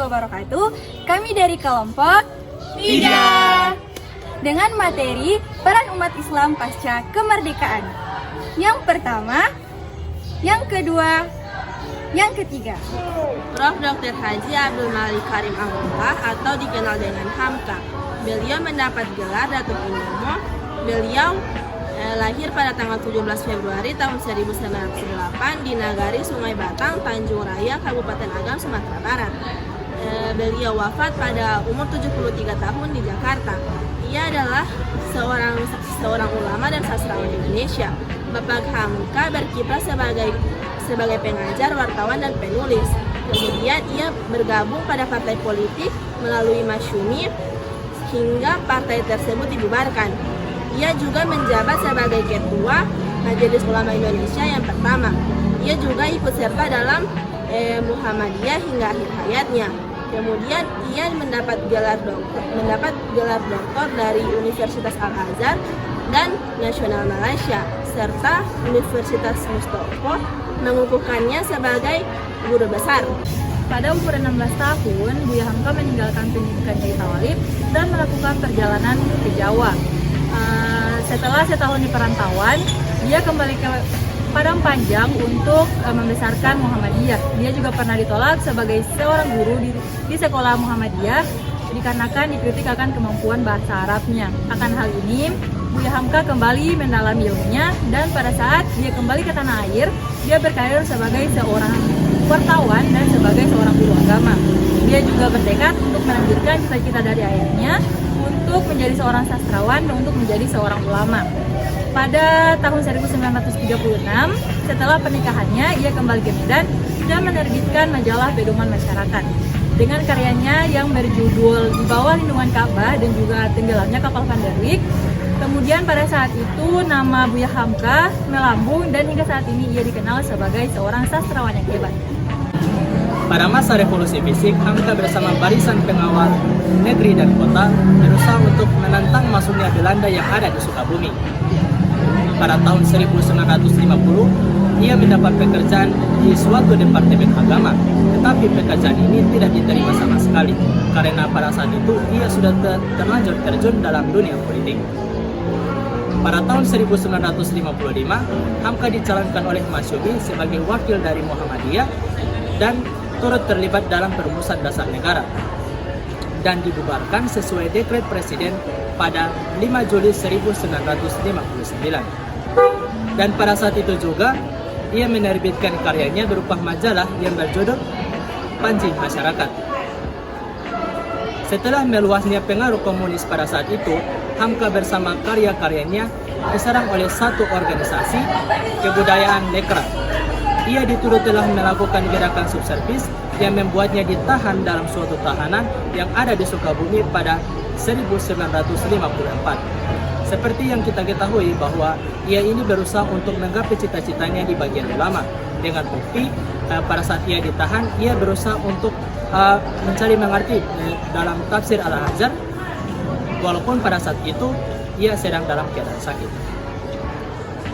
wabarakatuh. Kami dari kelompok 3 dengan materi peran umat Islam pasca kemerdekaan. Yang pertama, yang kedua, yang ketiga. Prof. Dr. Haji Abdul Malik Karim Abdullah atau dikenal dengan Hamka. Beliau mendapat gelar Datuk Inomo. Beliau lahir pada tanggal 17 Februari tahun 1908 di Nagari Sungai Batang, Tanjung Raya, Kabupaten Agam, Sumatera Barat. Beliau wafat pada umur 73 tahun di Jakarta. Ia adalah seorang ulama dan sastrawan Indonesia. Bapak Hamka berkiprah sebagai pengajar, wartawan, dan penulis. Kemudian ia bergabung pada partai politik melalui Masyumi hingga partai tersebut dibubarkan. Ia juga menjabat sebagai ketua Majelis Ulama Indonesia yang pertama. Ia juga ikut serta dalam Muhammadiyah hingga akhir hayatnya. Kemudian ia mendapat gelar doktor dari Universitas Al-Azhar dan Nasional Malaysia serta Universitas Mustopo, mengukuhkannya sebagai guru besar. Pada umur 16 tahun, Buya Hamka meninggalkan pendidikan di Tawalib dan melakukan perjalanan ke Jawa. Setelah setahun di perantauan, dia kembali ke Padang Panjang untuk membesarkan Muhammadiyah. Dia juga pernah ditolak sebagai seorang guru di sekolah Muhammadiyah dikarenakan dikritik akan kemampuan bahasa Arabnya. Akan hal ini, Buya Hamka kembali mendalami ilmunya dan pada saat dia kembali ke tanah air, dia berkarir sebagai seorang wartawan dan sebagai seorang guru agama. Dia juga bertekad untuk melanjutkan cita-cita dari ayahnya untuk menjadi seorang sastrawan dan untuk menjadi seorang ulama. Pada tahun 1936, setelah pernikahannya, ia kembali ke Medan dan menerbitkan majalah Pedoman Masyarakat. Dengan karyanya yang berjudul Di Bawah Lindungan Ka'bah dan juga Tenggelamnya Kapal Van der Wijk. Kemudian pada saat itu nama Buya Hamka melambung dan hingga saat ini ia dikenal sebagai seorang sastrawan yang hebat. Pada masa revolusi fisik, Hamka bersama barisan pengawal negeri dan kota berusaha untuk menentang masuknya Belanda yang ada di Sukabumi. Pada tahun 1950, ia mendapat pekerjaan di suatu departemen agama, tetapi pekerjaan ini tidak diterima sama sekali karena pada saat itu ia sudah terlanjur terjun dalam dunia politik. Pada tahun 1955, Hamka dicalonkan oleh Masyumi sebagai wakil dari Muhammadiyah dan turut terlibat dalam perumusan dasar negara dan dibubarkan sesuai dekret presiden pada 5 Juli 1959. Dan pada saat itu juga ia menerbitkan karyanya berupa majalah yang berjudul Panji Masyarakat. Setelah meluasnya pengaruh komunis pada saat itu, Hamka bersama karya-karyanya diserang oleh satu organisasi kebudayaan Lekra. Ia dituduh telah melakukan gerakan subservis yang membuatnya ditahan dalam suatu tahanan yang ada di Sukabumi pada 1954. Seperti yang kita ketahui bahwa ia ini berusaha untuk menggapai cita-citanya di bagian ulama. Dengan bukti pada saat ia ditahan, ia berusaha untuk mencari mengerti dalam tafsir Al-Azhar, walaupun pada saat itu ia sedang dalam keadaan sakit.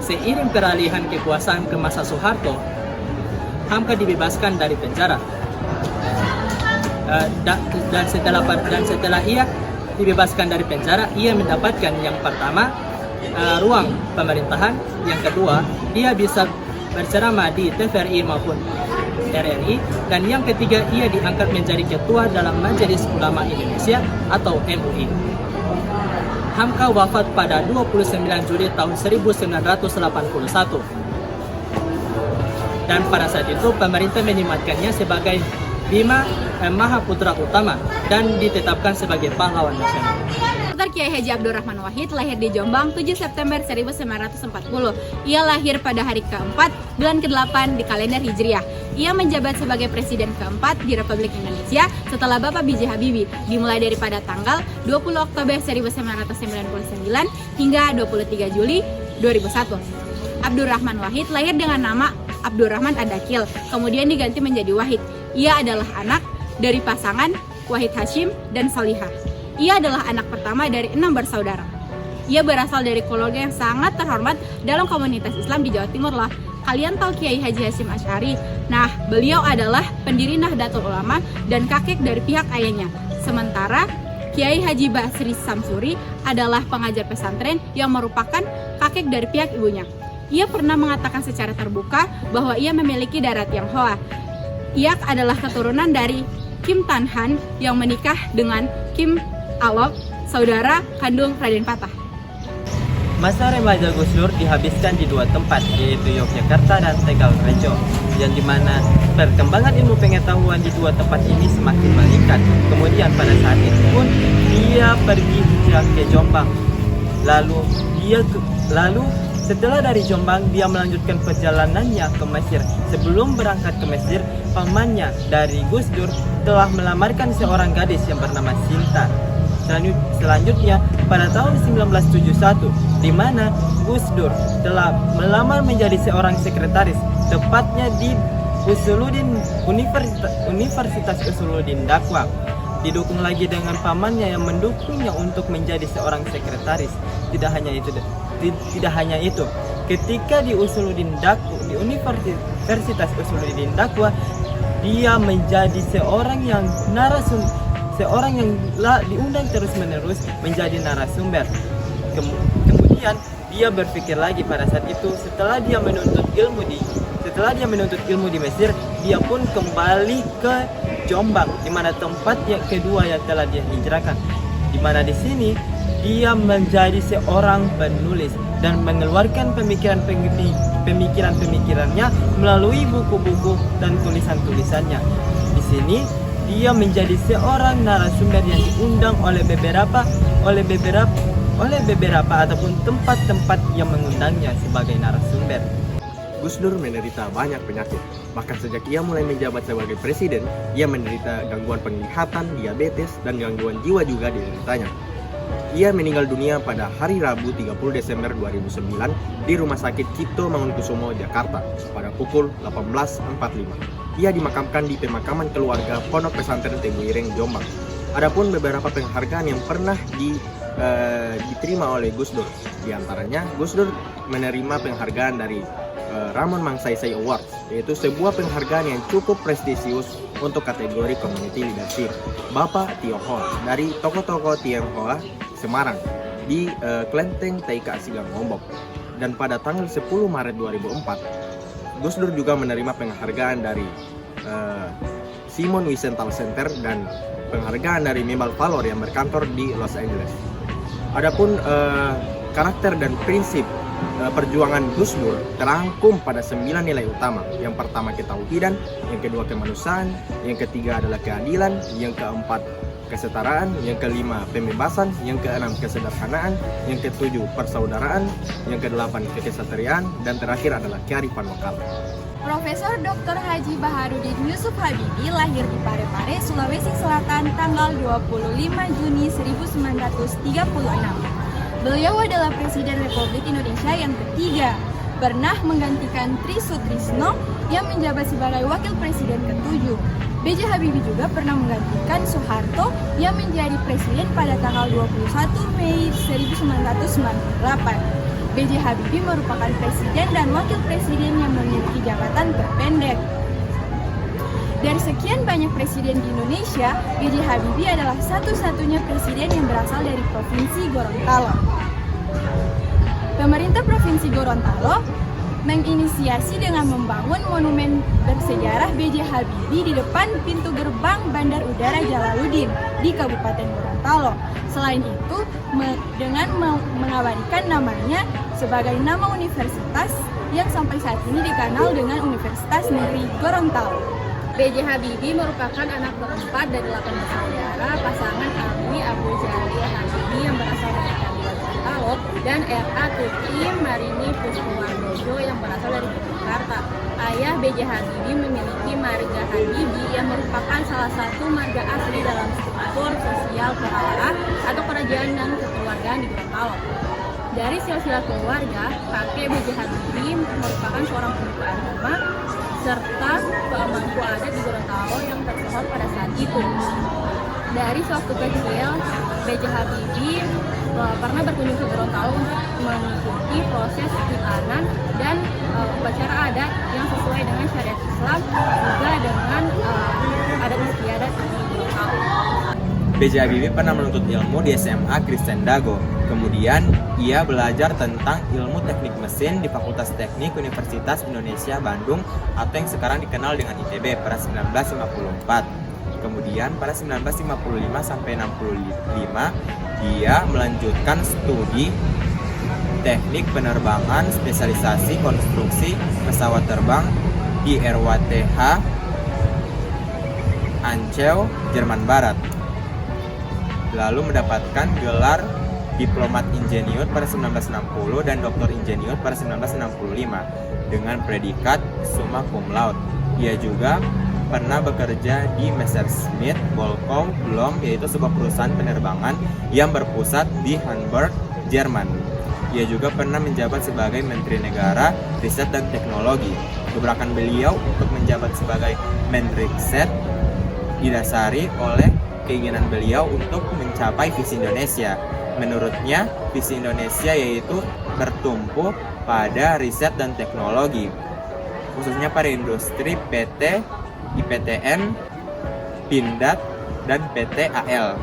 Seiring peralihan kekuasaan ke masa Soeharto, Hamka dibebaskan dari penjara. Dan setelah ia dibebaskan dari penjara, ia mendapatkan yang pertama ruang pemerintahan, yang kedua dia bisa berceramah di TVRI maupun RRI, dan yang ketiga ia diangkat menjadi ketua dalam Majelis Ulama Indonesia atau MUI. Hamka wafat pada 29 Juli tahun 1981. Dan pada saat itu pemerintah menyematkannya sebagai Bima Mahaputra Utama dan ditetapkan sebagai pahlawan nasional. Dr. Kiai Haji Abdul Rahman Wahid lahir di Jombang 7 September 1940. Ia lahir pada hari keempat bulan ke-8 di kalender Hijriah. Ia menjabat sebagai presiden keempat di Republik Indonesia setelah Bapak B.J. Habibie, dimulai daripada tanggal 20 Oktober 1999 hingga 23 Juli 2001. Abdul Rahman Wahid lahir dengan nama Abdul Rahman Ad-Dakil, kemudian diganti menjadi Wahid. Ia adalah anak dari pasangan Wahid Hashim dan Salihah. Ia adalah anak pertama dari 6 bersaudara. Ia berasal dari keluarga yang sangat terhormat dalam komunitas Islam di Jawa Timur lah. Kalian tahu Kiai Haji Hasyim Asy'ari? Nah, beliau adalah pendiri Nahdlatul Ulama dan kakek dari pihak ayahnya. Sementara Kiai Haji Basri Samsuri adalah pengajar pesantren yang merupakan kakek dari pihak ibunya. Ia pernah mengatakan secara terbuka bahwa ia memiliki darah Tionghoa. Ia adalah keturunan dari Kim Tan Han yang menikah dengan Kim Alok, saudara kandung Raden Patah. Masa remaja Gus Dur dihabiskan di dua tempat, yaitu Yogyakarta dan Tegal Rejo, yang dimana perkembangan ilmu pengetahuan di dua tempat ini semakin meningkat. Kemudian pada saat itu pun dia pergi hijrah ke Jombang. Lalu setelah dari Jombang dia melanjutkan perjalanannya ke Mesir. Sebelum berangkat ke Mesir, pamannya dari Gus Dur telah melamarkan seorang gadis yang bernama Sinta. Selanjutnya pada tahun 1971, di mana Gus Dur telah melamar menjadi seorang sekretaris, tepatnya di Universitas Usuluddin Dakwah. Didukung lagi dengan pamannya yang mendukungnya untuk menjadi seorang sekretaris. Tidak hanya itu, ketika di Universitas Usuluddin Dakwah, dia menjadi seorang yang diundang terus-menerus menjadi narasumber. Kemudian dia berpikir lagi pada saat itu, setelah dia menuntut ilmu di Mesir, dia pun kembali ke Jombang, di mana tempat yang kedua yang telah dia hijrahkan. Di mana di sini dia menjadi seorang penulis dan mengeluarkan pemikiran-pemikirannya melalui buku-buku dan tulisan-tulisannya. Di sini dia menjadi seorang narasumber yang diundang oleh beberapa ataupun tempat-tempat yang mengundangnya sebagai narasumber. Gus Dur menderita banyak penyakit. Bahkan sejak ia mulai menjabat sebagai presiden, ia menderita gangguan penglihatan, diabetes, dan gangguan jiwa juga dideritanya. Ia meninggal dunia pada hari Rabu 30 Desember 2009 di Rumah Sakit Cipto Mangunkusumo, Jakarta pada pukul 18.45. Ia dimakamkan di pemakaman keluarga Pondok Pesantren Tebu Ireng, Jombang. Adapun beberapa penghargaan yang pernah diterima oleh Gus Dur. Di antaranya, Gus Dur menerima penghargaan dari Ramon Magsaysay Awards, yaitu sebuah penghargaan yang cukup prestisius untuk kategori community leadership Bapak Tionghoa dari tokoh-tokoh Tionghoa Semarang di Klenteng TIK Sigang Lombok. Dan pada tanggal 10 Maret 2004, Gus Dur juga menerima penghargaan dari Simon Wiesenthal Center dan penghargaan dari Medal Valor yang berkantor di Los Angeles. Adapun karakter dan prinsip perjuangan Gus Dur terangkum pada 9 nilai utama. Yang pertama ketauhidan, yang kedua kemanusiaan, yang ketiga adalah keadilan, yang keempat kesetaraan, yang kelima pembebasan, yang keenam kesederhanaan, yang ketujuh persaudaraan, yang kedelapan kekesatriaan, dan terakhir adalah kearifan lokal. Profesor Dr. Haji Baharudin Yusuf Habibie lahir di Parepare, Sulawesi Selatan tanggal 25 Juni 1936. Beliau adalah Presiden Republik Indonesia yang ketiga, pernah menggantikan Tri Sutrisno yang menjabat sebagai Wakil Presiden ke-7. B.J. Habibie juga pernah menggantikan Soeharto yang menjadi Presiden pada tanggal 21 Mei 1998. B.J. Habibie merupakan Presiden dan Wakil Presiden yang memiliki jabatan terpendek. Dari sekian banyak presiden di Indonesia, B.J. Habibie adalah satu-satunya presiden yang berasal dari Provinsi Gorontalo. Pemerintah Provinsi Gorontalo menginisiasi dengan membangun monumen bersejarah B.J. Habibie di depan pintu gerbang Bandar Udara Jalaluddin di Kabupaten Gorontalo. Selain itu, dengan mengabadikan namanya sebagai nama universitas yang sampai saat ini dikenal dengan Universitas Negeri Gorontalo. B.J. Habibie merupakan anak keempat dari 8 bersaudara pasangan Alwi Abu Jalil Habibie yang berasal dari Kabupaten Gorontalo dan R.A. Tuti Marini Puspowardojo yang berasal dari Jakarta. Ayah B.J. Habibie memiliki marga Habibie yang merupakan salah satu marga asli dalam struktur sosial kehalaa atau kerajaan dan kekeluargaan di Gorontalo. Dari silsilah keluarga, kakek B.J. Habibie merupakan seorang pemuka agama serta pemangku adat di Gorontalo yang tersohor pada saat itu. Dari sewaktu kecil, B.J. Habibie pernah berkunjung ke Gorontalo untuk mengikuti proses khitanan dan upacara adat yang sesuai dengan syariat Islam, juga dengan adat istiadat di Gorontalo. B.J. Habibie pernah menuntut ilmu di SMA Kristen Dago. Kemudian ia belajar tentang ilmu teknik mesin di Fakultas Teknik Universitas Indonesia Bandung atau yang sekarang dikenal dengan ITB pada 1954. Kemudian pada 1955 sampai 65 dia melanjutkan studi teknik penerbangan spesialisasi konstruksi pesawat terbang di RWTH Anceu, Jerman Barat. Lalu mendapatkan gelar Diplomat Ingenieur pada 1960 dan Doktor Ingenieur pada 1965 dengan predikat summa cum laude. Ia juga pernah bekerja di Messerschmitt Volkow Blom, yaitu sebuah perusahaan penerbangan yang berpusat di Hamburg, Jerman. Ia juga pernah menjabat sebagai Menteri Negara Riset dan Teknologi. Gebrakan beliau untuk menjabat sebagai Menteri Riset didasari oleh keinginan beliau untuk mencapai visi Indonesia. Menurutnya, visi Indonesia yaitu bertumpu pada riset dan teknologi, khususnya pada industri PT, IPTN, Pindad, dan PT AL.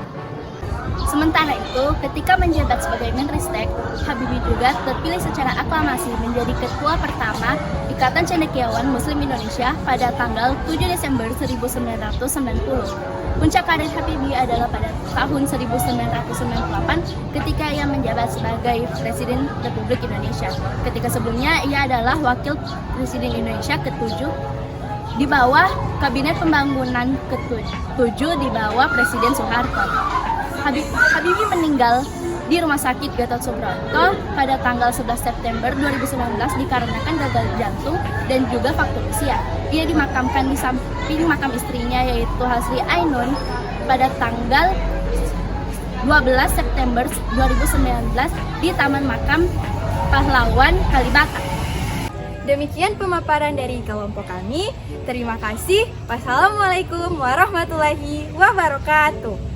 Sementara itu, ketika menjabat sebagai Menristek, Habibie juga terpilih secara aklamasi menjadi ketua pertama Ikatan Cendekiawan Muslim Indonesia pada tanggal 7 Desember 1990. Puncak karir Habibie adalah pada tahun 1998 ketika ia menjabat sebagai Presiden Republik Indonesia. Ketika sebelumnya ia adalah Wakil Presiden Indonesia ke-7 di bawah Kabinet Pembangunan ke-7 di bawah Presiden Soeharto. Habibie meninggal di Rumah Sakit Gatot Subroto pada tanggal 11 September 2019 dikarenakan gagal jantung dan juga faktor usia. Ia dimakamkan di samping makam istrinya yaitu Hasri Ainun pada tanggal 12 September 2019 di Taman Makam Pahlawan Kalibata. Demikian pemaparan dari kelompok kami. Terima kasih. Wassalamualaikum warahmatullahi wabarakatuh.